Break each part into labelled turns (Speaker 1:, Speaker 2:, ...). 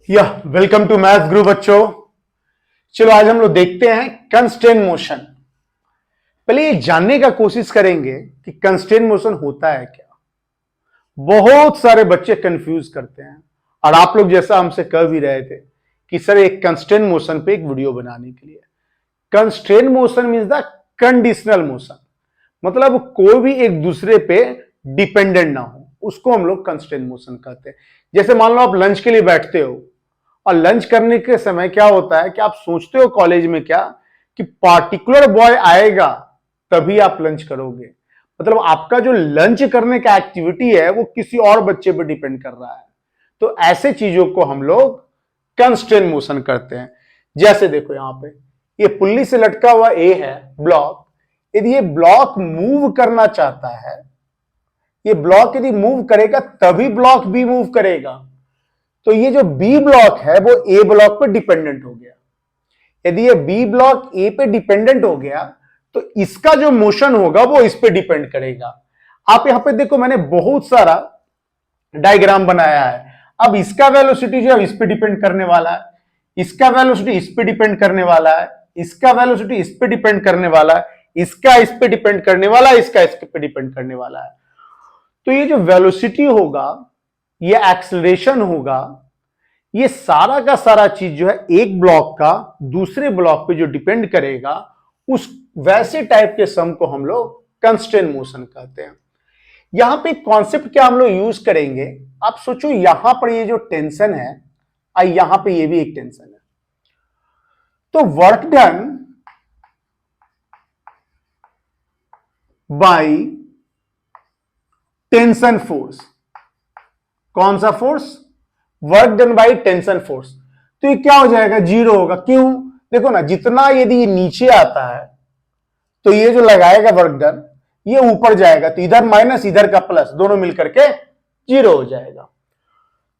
Speaker 1: Welcome to math group बच्चों। चलो आज हम लोग देखते हैं कंस्ट्रेंट मोशन। पहले ये जानने का कोशिश करेंगे कि कंस्ट्रेंट मोशन होता है क्या। बहुत सारे बच्चे कंफ्यूज करते हैं और आप लोग जैसा हमसे कह भी रहे थे कि सर एक कंस्ट्रेंट मोशन पे एक वीडियो बनाने के लिए। Constraint motion means the conditional motion, मतलब कोई भी एक दूसरे पे डिपेंडेंट ना हो, उसको हम लोग कंस्ट्रेंट मोशन कहते हैं। जैसे मान लो आप लंच के लिए बैठते हो और लंच करने के समय क्या होता है कि आप सोचते हो कॉलेज में क्या कि पार्टिकुलर बॉय आएगा तभी आप लंच करोगे, मतलब आपका जो लंच करने का एक्टिविटी है वो किसी और बच्चे पर डिपेंड कर रहा है। तो ऐसे चीजों को हम लोग कंस्ट्रेंट मोशन करते हैं। जैसे देखो यहां पे ये पुल्ली से लटका हुआ ए है ब्लॉक, यदि ये ब्लॉक मूव करना चाहता है, ये ब्लॉक यदि मूव करेगा तभी ब्लॉक भी मूव करेगा। तो ये जो बी ब्लॉक है वो ए ब्लॉक पर डिपेंडेंट हो गया। यदि ये बी ब्लॉक ए पे डिपेंडेंट हो गया तो इसका जो मोशन होगा वो इस पे डिपेंड करेगा। आप यहां पे देखो मैंने बहुत सारा डायग्राम बनाया है। अब इसका वेलोसिटी जो है इस पे डिपेंड करने वाला है, इसका वेलोसिटी इस पे डिपेंड करने वाला है, इसका वेलोसिटी इस पे डिपेंड करने वाला है, इसका इस पे डिपेंड करने वाला है, इसका इस पे डिपेंड करने वाला है। तो ये जो वेलोसिटी होगा, ये एक्सेलरेशन होगा, ये सारा का सारा चीज जो है एक ब्लॉक का दूसरे ब्लॉक पे जो डिपेंड करेगा उस वैसे टाइप के सम को हम लोग कंस्ट्रेंट मोशन कहते हैं। यहां पे कॉन्सेप्ट क्या हम लोग यूज करेंगे, आप सोचो यहां पर ये जो टेंशन है और यहां पे ये भी एक टेंशन है, तो work done by tension force, कौन सा force, work done by tension force, तो ये क्या हो जाएगा, जीरो होगा। क्यों, देखो ना जितना यदि ये नीचे आता है तो ये जो लगाएगा वर्क डन ये ऊपर जाएगा, तो इधर माइनस इधर का प्लस दोनों मिलकर के जीरो हो जाएगा।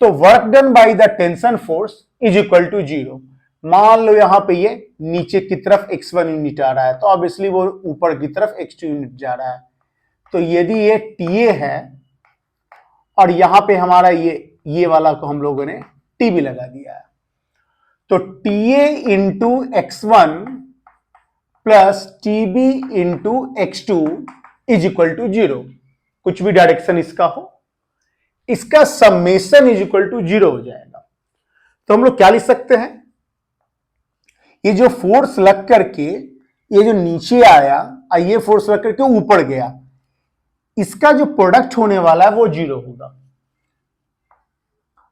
Speaker 1: तो work done by the tension force is equal to zero. मान लो यहां पे ये नीचे की तरफ x1 यूनिट आ रहा है तो ऑब्वियसली वो ऊपर की तरफ x2 यूनिट जा रहा है। तो यदि ये TA है और यहां पे हमारा ये वाला को हम लोगों ने TB लगा दिया है, तो TA into x1 plus TB into x2 is equal to zero. कुछ भी डायरेक्शन इसका हो, इसका summation is equal to zero हो जाएगा। तो हम लोग क्या लिख सकते हैं, ये जो फोर्स लग करके ये जो नीचे आया और ये फोर्स लग करके ऊपर गया, इसका जो प्रोडक्ट होने वाला है वो जीरो होगा।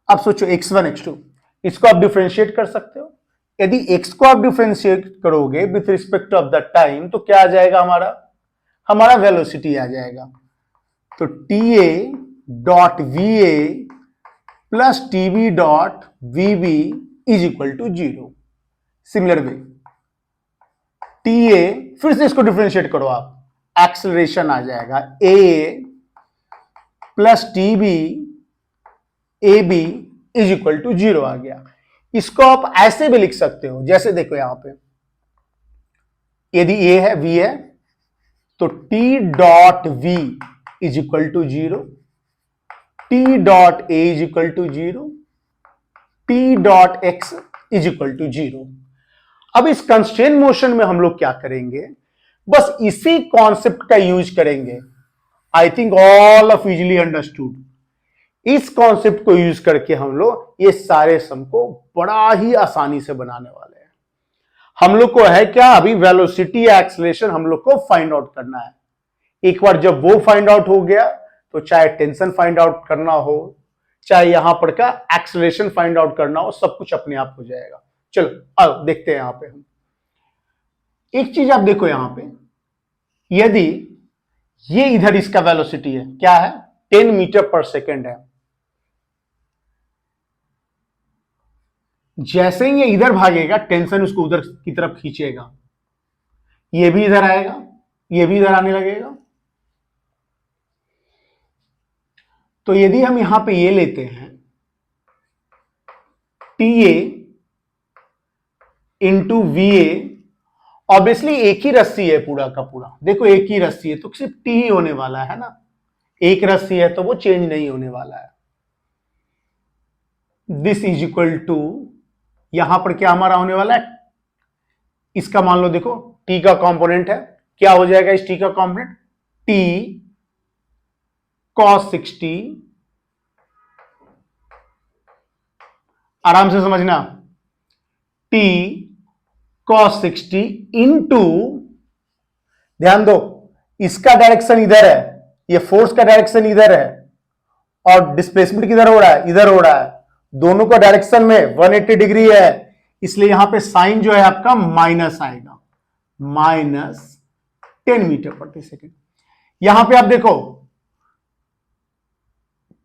Speaker 1: अब सोचो x1 x2, इसको आप डिफरेंशिएट कर सकते हो। यदि x को आप डिफरेंशिएट करोगे with respect of the time तो क्या आ जाएगा, हमारा वेलोसिटी आ जाएगा। तो TA dot VA plus TB dot VB is equal to zero. Similar way TA, फिर से इसको डिफरेंशिएट करो आप, एक्सेलरेशन आ जाएगा A plus TB AB is equal to zero आ गया। इसको आप ऐसे भी लिख सकते हो, जैसे देखो यहां पे यदि A है V है तो T dot V is equal to zero, T dot A is equal to zero, T dot X is equal to zero. अब इस कंस्ट्रेंट मोशन में हम लोग क्या करेंगे, बस इसी कॉन्सेप्ट का यूज करेंगे। I think all of easily understood. इस कॉन्सेप्ट को यूज करके हम लोग ये सारे सम को बड़ा ही आसानी से बनाने वाले हैं। हम लोग को है क्या, अभी वेलोसिटी या एक्सेलरेशन हम लोग को फाइंड आउट करना है। एक बार जब वो फाइंड आउट हो गया तो चाहे टेंशन फाइंड आउट करना हो, चाहे यहां पर का एक्सेलरेशन फाइंड आउट करना हो, सब कुछ अपने आप हो जाएगा। चलो अब देखते हैं यहां पे हम एक चीज, आप देखो यहां पे यदि ये इधर इसका वेलोसिटी है, क्या है, 10 मीटर पर सेकेंड है। जैसे ही ये इधर भागेगा टेंशन उसको उधर की तरफ खींचेगा, ये भी इधर आएगा, ये भी इधर आने लगेगा। तो यदि हम यहां पे ये लेते हैं TA इंटू VA, ऑब्वियसली एक ही रस्सी है पूरा का पूरा, देखो एक ही रस्सी है तो सिर्फ T ही होने वाला है ना, एक रस्सी है तो वो चेंज नहीं होने वाला है। दिस इज इक्वल टू, यहां पर क्या हमारा होने वाला है, इसका मान लो देखो टी का कंपोनेंट है, क्या हो जाएगा इस टी का कंपोनेंट, टी cos 60, आराम से समझना, टी cos 60 इंटू, ध्यान दो इसका डायरेक्शन इधर है, ये फोर्स का डायरेक्शन इधर है और डिस्प्लेसमेंट किधर हो रहा है, इधर हो रहा है, दोनों का डायरेक्शन में 180 डिग्री है, इसलिए यहां पे साइन जो है आपका माइनस आएगा, -10 मीटर प्रति सेकेंड। यहां पे आप देखो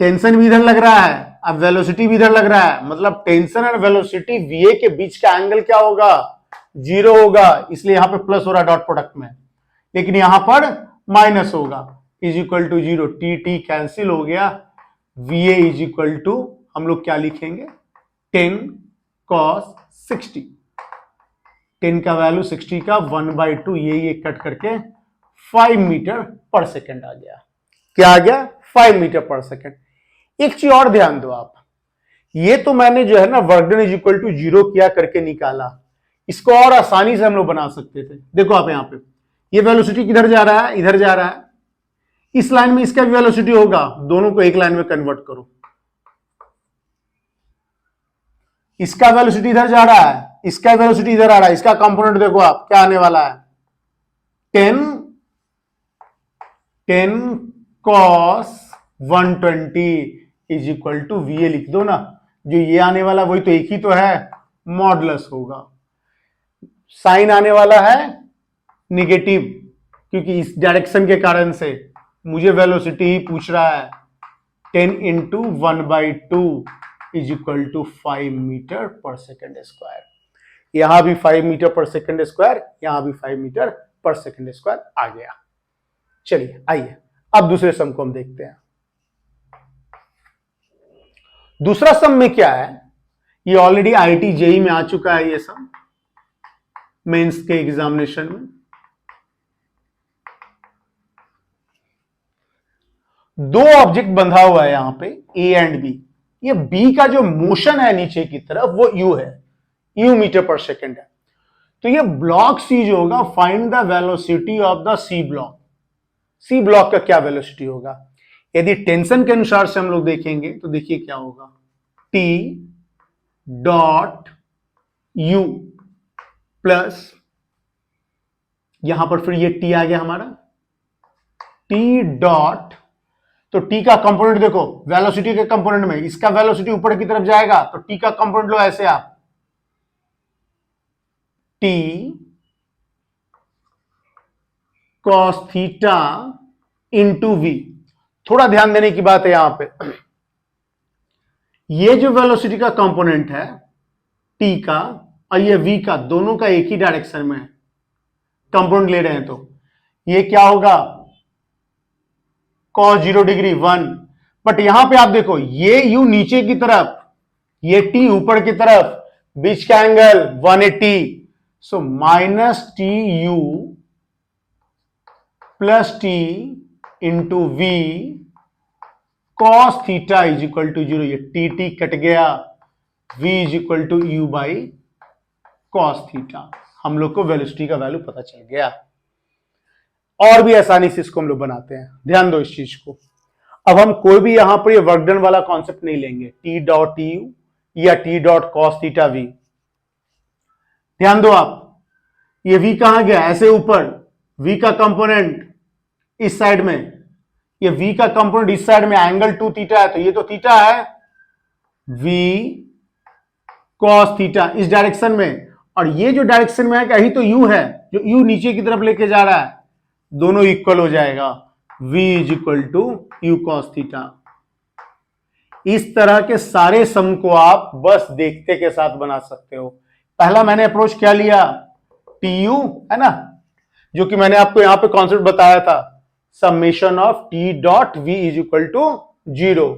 Speaker 1: टेंशन भी इधर लग रहा है, अब वेलोसिटी भी इधर लग रहा है, मतलब टेंशन और वेलोसिटी वीए के बीच का एंगल क्या होगा, 0 होगा, इसलिए यहां पे प्लस हो रहा है डॉट प्रोडक्ट में, लेकिन यहां पर माइनस होगा, is equal to 0, T T cancel हो गया, वीए इज इक्वल टू हम लोग क्या लिखेंगे, 10 cos 60, 10 का वैल्यू 60 का 1/2, ये कट करके 5 मीटर पर सेकेंड आ गया, क्या आ गया, 5 मीटर पर सेकेंड। एक चीज और ध्यान दो आप, ये तो मैंने जो है ना work done is equal to 0 किया करके निकाला, इसको और आसानी से हम लोग बना सकते थे, देखो आप यहां पे ये वेलोसिटी किधर जा रहा है, इधर जा रहा है, इस लाइन में इसका भी वेलोसिटी होगा, दोनों को एक लाइन में कन्वर्ट करो, इसका वेलोसिटी इधर जा रहा है, इसका वेलोसिटी इधर आ रहा है, इसका कंपोनेंट देखो आप क्या आने वाला है, 10 cos 120 is equal to VA लिख दो ना, जो ये आने वाला वही तो एक ही तो है, मॉडुलस होगा, साइन आने वाला है निगेटिव, क्योंकि इस डायरेक्शन के कारण से मुझे वेलोसिटी ही पूछ रहा है, 10 into 1/2 is equal to 5 metre पर सेकेंड स्क्वायर, यहां भी 5 मीटर पर सेकेंड स्क्वायर, यहां भी 5 मीटर पर सेकेंड स्क्वायर आ गया। चलिए आइए अब दूसरे सम को हम देखते हैं। दूसरा सम में क्या है, ये ऑलरेडी आईआईटी जेई में आ चुका है, ये सम मेंस के एग्जामिनेशन में, दो ऑब्जेक्ट बंधा हुआ है यहां पे ए एंड बी, ये बी का जो मोशन है नीचे की तरफ वो यू है, यू मीटर पर सेकेंड है, तो ये ब्लॉक सी जो होगा, find the velocity of the C block, C block का क्या वेलोसिटी होगा, यदि टेंशन के अनुसार से हम लोग देखेंगे तो देखिए क्या होगा, टी डॉट यू प्लस, यहां पर फिर ये टी आ गया हमारा, टी डॉट, तो टी का कंपोनेंट देखो वेलोसिटी के कंपोनेंट में, इसका वेलोसिटी ऊपर की तरफ जाएगा तो टी का कंपोनेंट लो ऐसे आप, T cos theta into V, थोड़ा ध्यान देने की बात है यहां पे, ये जो वेलोसिटी का कंपोनेंट है टी का और ये वी का, दोनों का एक ही डायरेक्शन में है, कंपोनेंट ले रहे हैं, तो ये क्या होगा, cos 0 डिग्री 1, बट यहां पे आप देखो ये यू नीचे की तरफ, ये टी ऊपर की तरफ, बीच का angle 180, so minus T U plus T into V cos theta is equal to 0, ये टी टी कट गया, v is equal to U by cos theta, हम लोग को वेलोसिटी का वैल्यू पता चल गया। और भी आसानी से इसको हम लोग बनाते हैं, ध्यान दो इस चीज को, अब हम कोई भी यहां पर ये वर्क डन वाला कॉन्सेप्ट नहीं लेंगे, टी डॉट यू या T dot cos theta V, ध्यान दो आप, ये v कहां गया, ऐसे ऊपर, v का कंपोनेंट इस साइड में, ये v का कंपोनेंट इस साइड में, एंगल 2 थीटा है, तो ये तो थीटा है, v cos थीटा इस डायरेक्शन में, और ये जो डायरेक्शन में है यही तो u है, जो u नीचे की तरफ लेके जा रहा है, दोनों इक्वल हो जाएगा, v is equal to U cos theta. इस तरह के सारे सम को आप बस देखते के साथ बना सकते हो। पहला मैंने अप्रोच क्या लिया, टी यू है ना, जो कि मैंने आपको यहां पे कॉन्सेप्ट बताया था, summation of T dot V is equal to 0,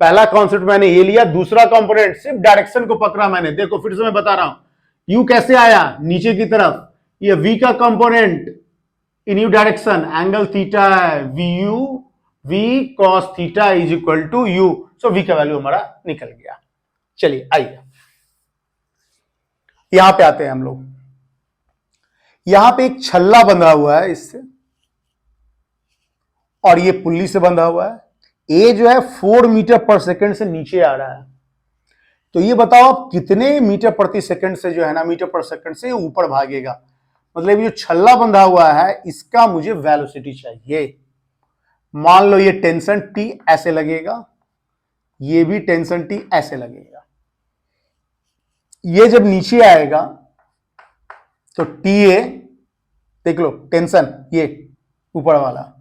Speaker 1: पहला कॉन्सेप्ट मैंने ये लिया। दूसरा कंपोनेंट सिर्फ डायरेक्शन को पकड़ा मैंने, देखो फिर से मैं बता रहा हूं, यू कैसे आया नीचे की तरफ, ये वी का component in u direction, angle theta है, v u v cos theta is equal to u, so v का वैल्यू हमारा निकल गया। चलिए आइए यहां पे आते हैं हम लोग। यहां पे एक छल्ला बंधा हुआ है इससे, और ये पुल्ली से बंधा हुआ है। ए जो है 4 मीटर पर सेकंड से नीचे आ रहा है। तो ये बताओ आप कितने मीटर प्रति सेकंड से जो है ना, मीटर पर सेकंड से ऊपर भागेगा। मतलब ये छल्ला बंधा हुआ है, इसका मुझे वेलोसिटी चाहिए। मान लो ये टेंशन टी ऐसे लगेगा, ये भी टेंशन टी ऐसे लगेगा। ये जब नीचे आएगा तो टी ए देख लो, टेंशन ये ऊपर वाला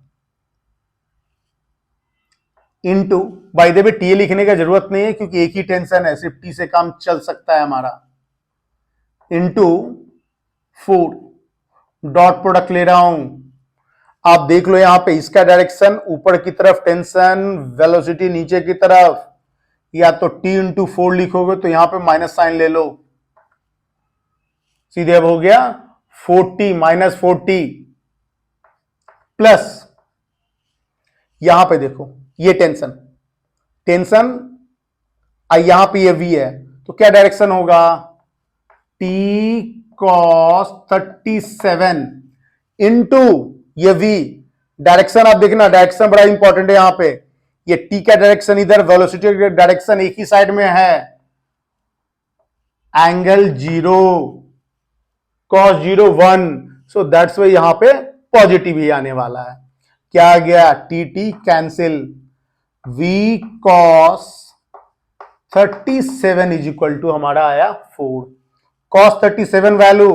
Speaker 1: into, by the way T A लिखने का जरूरत नहीं है क्योंकि एक ही टेंशन है, सिर्फ टी से काम चल सकता है हमारा, इनटू 4, डॉट प्रोडक्ट ले रहा हूं। आप देख लो यहां पे इसका डायरेक्शन ऊपर की तरफ टेंशन, वेलोसिटी नीचे की तरफ, या तो टी इंटू 4 लिखोगे तो यहां पे माइनस साइन ले लो, सीधे अब हो गया 40 माइनस 40 प्लस, यहां पे देखो ये टेंशन टेंशन यहां पे ये वी है, तो क्या डायरेक्शन होगा, टी कॉस 37 इंटू ये वी। डायरेक्शन आप देखना, डायरेक्शन बड़ा इंपॉर्टेंट है यहां पे। ये टी का डायरेक्शन इधर, वेलोसिटी का डायरेक्शन एक ही साइड में है, angle 0 cos 0 1, so that's Y यहां पे पॉजिटिव ही आने वाला है। क्या आ गया, T T cancel, V cos 37 is equal to हमारा आया 4। कॉस 37 वैल्यू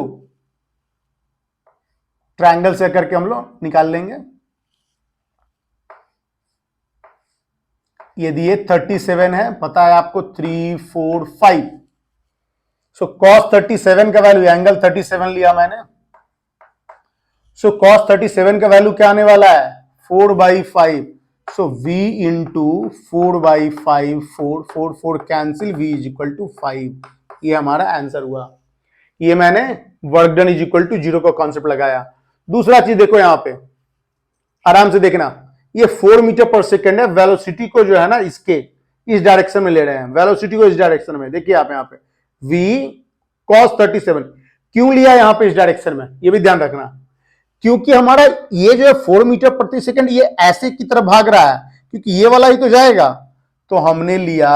Speaker 1: ट्रायंगल से करके हम लोग निकाल लेंगे। यदि ये 37 है, पता है आपको 3 4 5, सो कॉस 37 का वैल्यू, एंगल 37 लिया मैंने, सो कॉस 37 का वैल्यू क्या आने वाला है, 4/5, so v into 4/5, 4 4 4 cancel, v is equal to 5। ये हमारा आंसर हुआ। ये मैंने work done is equal to 0 का कॉन्सेप्ट लगाया। दूसरा चीज देखो यहां पे, आराम से देखना, ये 4 मीटर पर सेकेंड है, वेलोसिटी को जो है ना इसके इस डायरेक्शन में ले रहे हैं, वेलोसिटी को इस डायरेक्शन में। देखिए आप यहां पे v cos 37 क्यों लिया यहां पे इस डायरेक्शन में, ये भी ध्यान रखना, क्योंकि हमारा ये जो है 4 मीटर प्रति सेकंड ये ऐसे की तरफ भाग रहा है, क्योंकि ये वाला ही तो जाएगा, तो हमने लिया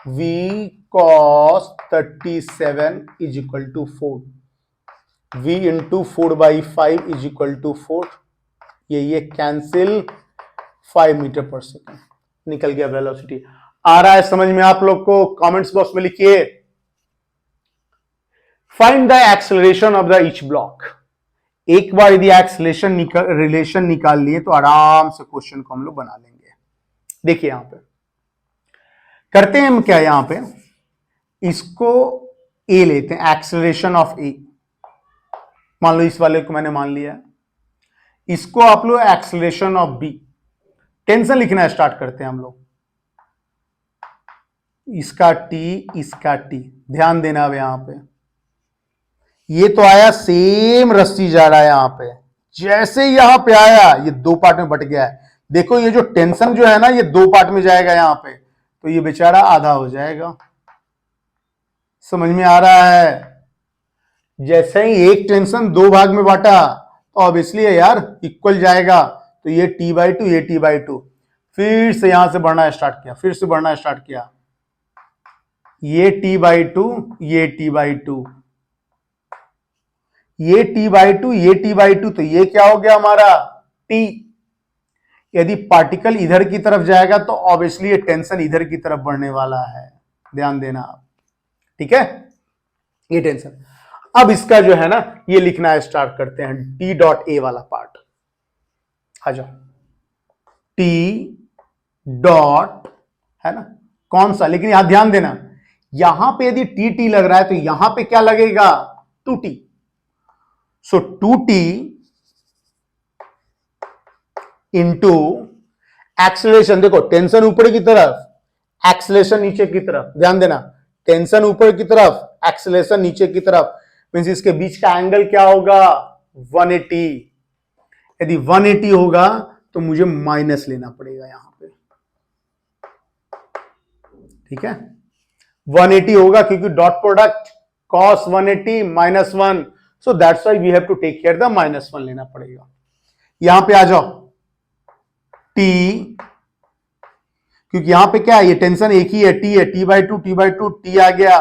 Speaker 1: v cos 37 is equal to 4, v into 4/5 is equal to 4, ये कैंसिल, 5 मीटर पर सेकंड निकल गया वेलोसिटी। आ रहा है समझ में आप लोग को, कमेंट्स बॉक्स में लिखिए। Find the acceleration of the each block. एक बार यदि एक्सेलरेशन रिलेशन निकाल लिए तो आराम से क्वेश्चन को हम लोग बना लेंगे। देखिए यहां पे करते हैं हम क्या, यहां पे इसको ए लेते हैं, एक्सेलरेशन ऑफ ए, मान लो इस वाले को मैंने मान लिया, इसको आप लोग एक्सेलरेशन ऑफ बी, टेंशन लिखना स्टार्ट करते हैं हम लोग, इसका टी इसका टी, ध्यान देना अब यहां पे ये तो आया सेम रस्सी जा रहा है, यहां पे जैसे यहां पे आया ये 2 पार्ट में बट गया है। देखो ये जो टेंशन जो है ना ये 2 पार्ट में जाएगा यहां पे, तो ये बेचारा आधा हो जाएगा। समझ में आ रहा है, जैसे ही एक टेंशन 2 भाग में बांटा तो ऑब्वियसली यार इक्वल जाएगा, तो ये t/2 ये t/2, फिर से यहां से बढ़ना स्टार्ट किया, फिर से बढ़ना स्टार्ट किया, ये t/2 ये t/2 ये t/2 ये t/2, तो ये क्या हो गया हमारा t। यदि पार्टिकल इधर की तरफ जाएगा तो ऑब्वियसली ये टेंशन इधर की तरफ बढ़ने वाला है, ध्यान देना आप, ठीक है, ये टेंशन। अब इसका जो है ना ये लिखना स्टार्ट करते हैं, t डॉट ए वाला पार्ट आ जाओ, t डॉट है ना कौन सा, लेकिन यहां ध्यान देना, यहां पे यदि टी टी लग रहा है तो यहां पे क्या लगेगा 2t, सो 2t इंटू एक्सेलरेशन, देखो टेंशन ऊपर की तरफ, एक्सेलरेशन नीचे की तरफ, ध्यान देना, टेंशन ऊपर की तरफ, एक्सेलरेशन नीचे की तरफ, मींस इसके बीच का एंगल क्या होगा 180। यदि 180 होगा तो मुझे माइनस लेना पड़ेगा यहां पे, ठीक है, 180 होगा क्योंकि dot product cos 180 -1, so that's why we have to take care the -1 लेना पड़ेगा। यहां पे आ जाओ t, क्योंकि यहां पे क्या है, ये टेंशन एक ही है, t है, t/2 t आ गया,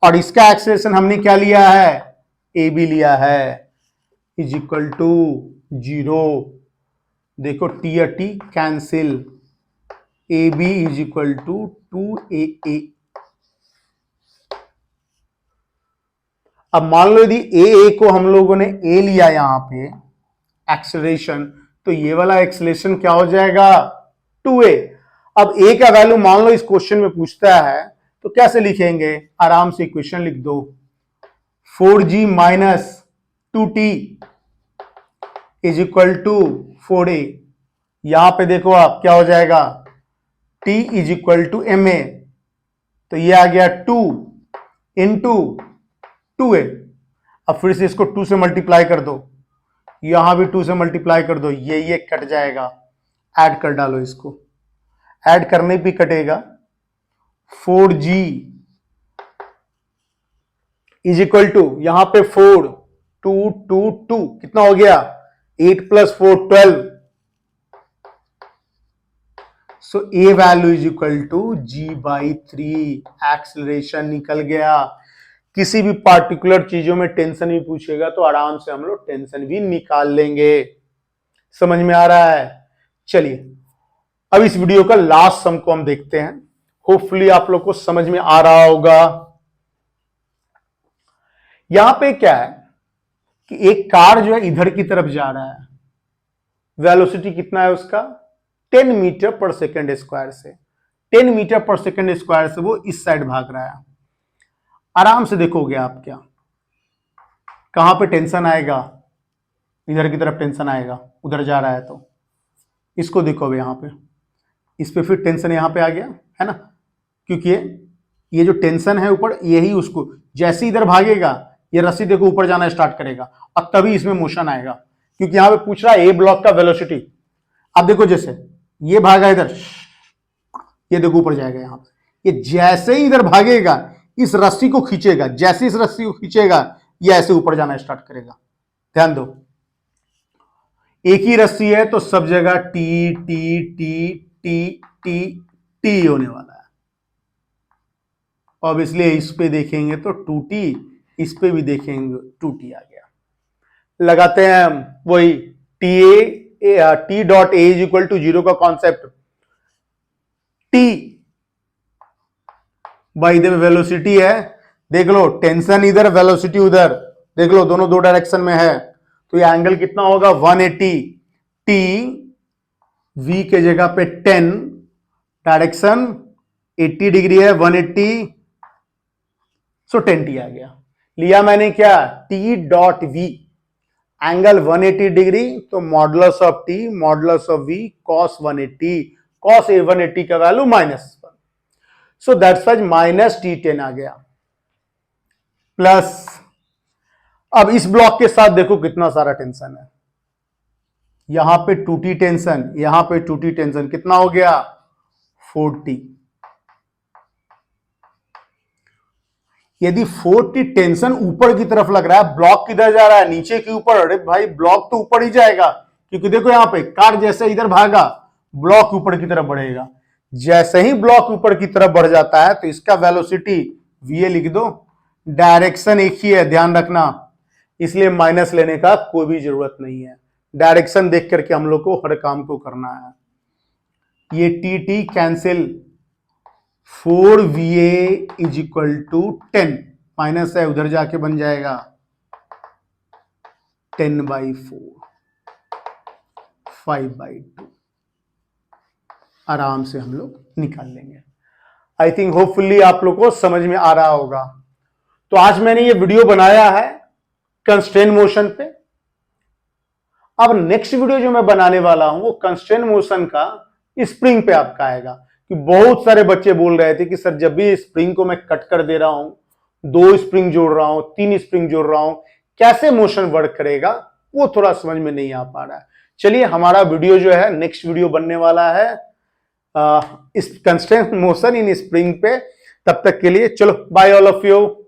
Speaker 1: और इसका एक्सेलरेशन हमने क्या लिया है, ए बी लिया है, इज इक्वल टू 0। देखो टी या T cancel, A B is equal to 2a। अब मान लो यदि ए को हम लोगों ने ए लिया यहां पे एक्सेलरेशन, तो ये वाला एक्सेलरेशन क्या हो जाएगा, 2a। अब ए का वैल्यू मान लो इस क्वेश्चन में पूछता है तो कैसे लिखेंगे, आराम से इक्वेशन लिख दो, 4g minus 2t is equal to 4a। यहां पे देखो आप क्या हो जाएगा, t is equal to ma, तो ये आ गया 2 इंटू 2a। अब फिर से इसको 2 से मल्टीप्लाई कर दो, यहां भी 2 से मल्टीप्लाई कर दो, ये कट जाएगा, ऐड कर डालो इसको, ऐड करने भी कटेगा, 4g इज इक्वल टू यहां पे 4 2 2 2 कितना हो गया, 8 + 4 12। So A value is equal to g/3। Acceleration निकल गया। किसी भी पार्टिकुलर चीजों में टेंशन भी पूछेगा तो आराम से हम लोग टेंशन भी निकाल लेंगे। समझ में आ रहा है? चलिए अब इस वीडियो का लास्ट सम को हम देखते हैं, होपफुली आप लोग को समझ में आ रहा होगा। यहां पे क्या है कि एक कार जो है इधर की तरफ जा रहा है, वेलोसिटी कितना है उसका, 10 मीटर पर सेकंड स्क्वायर से, 10 मीटर पर सेकंड स्क्वायर से वो इस साइड भाग रहा है। आराम से देखोगे आप क्या, कहां पे टेंशन आएगा, इधर की तरफ टेंशन आएगा, उधर जा रहा है तो इसको देखो यहां पे, इस पे फिर टेंशन यहां पे आ गया है ना, क्योंकि ये जो टेंशन है ऊपर, यही उसको जैसे इधर भागेगा ये रस्सी देखो ऊपर जाना स्टार्ट करेगा और तभी इसमें मोशन आएगा, क्योंकि यहां पे पूछ रहा है ए ब्लॉक का वेलोसिटी। अब देखो जैसे ये भागा इधर, ये देखो ऊपर जाएगा, यहां पे ये जैसे ही इधर भागेगा इस रस्सी को खींचेगा, जैसे इस रस्सी को खींचेगा ये ऐसे ऊपर जाना स्टार्ट करेगा। ध्यान दो, एक ही रस्सी है तो सब जगह T T T T T T होने वाला है। अब इसलिए इस पे देखेंगे तो 2t, इस पे भी देखेंगे 2t आ गया। लगाते हैं हम वही T dot A is equal to 0 का concept, t by the velocity है, देख लो टेंशन इधर वेलोसिटी उधर, देख लो दोनों दो डायरेक्शन में है, तो ये एंगल कितना होगा 180, t v के जगह पे 10, डायरेक्शन 80 डिग्री है, 180, सो 10t आ गया। लिया मैंने क्या, t dot v angle 180 degree, तो modulus of t modulus of v cos 180, cos a 180 का value -1, so that's why -t10 आ गया। प्लस अब इस ब्लॉक के साथ देखो कितना सारा टेंशन है, यहां पे 2t टेंशन, यहां पे 2t टेंशन, कितना हो गया 4t। यदि 4t टेंशन ऊपर की तरफ लग रहा है, ब्लॉक किधर जा रहा है, नीचे के ऊपर, अरे भाई ब्लॉक तो ऊपर ही जाएगा, क्योंकि देखो यहां पे कार जैसे इधर भागा ब्लॉक ऊपर की तरफ बढ़ेगा, जैसे ही ब्लॉक ऊपर की तरफ बढ़ जाता है तो इसका वेलोसिटी va लिख दो, डायरेक्शन एक ही है ध्यान रखना, इसलिए माइनस लेने का कोई भी जरूरत नहीं है, डायरेक्शन देख करके हम लोग को हर काम को करना है। ये T cancel, 4va is equal to 10, minus है उधर जाके बन जाएगा 10/4, 5/2, आराम से हम लोग निकाल लेंगे। आई थिंक होपफुली आप लोग को समझ में आ रहा होगा। तो आज मैंने ये वीडियो बनाया है कंस्ट्रेंट मोशन पे। अब नेक्स्ट वीडियो जो मैं बनाने वाला हूं वो कंस्ट्रेंट मोशन का स्प्रिंग पे आपका आएगा, कि बहुत सारे बच्चे बोल रहे थे कि सर जब भी स्प्रिंग को मैं कट कर दे रहा हूं, 2 स्प्रिंग जोड़ रहा हूं, 3 स्प्रिंग जोड़ रहा हूं, कैसे मोशन वर्क करेगा, वो थोड़ा समझ में नहीं आ पा रहा है। चलिए हमारा वीडियो जो है नेक्स्ट वीडियो बनने वाला है इस कंस्ट्रेंट मोशन इन स्प्रिंग पे, तब तक के लिए चलो बाय ऑल ऑफ यू।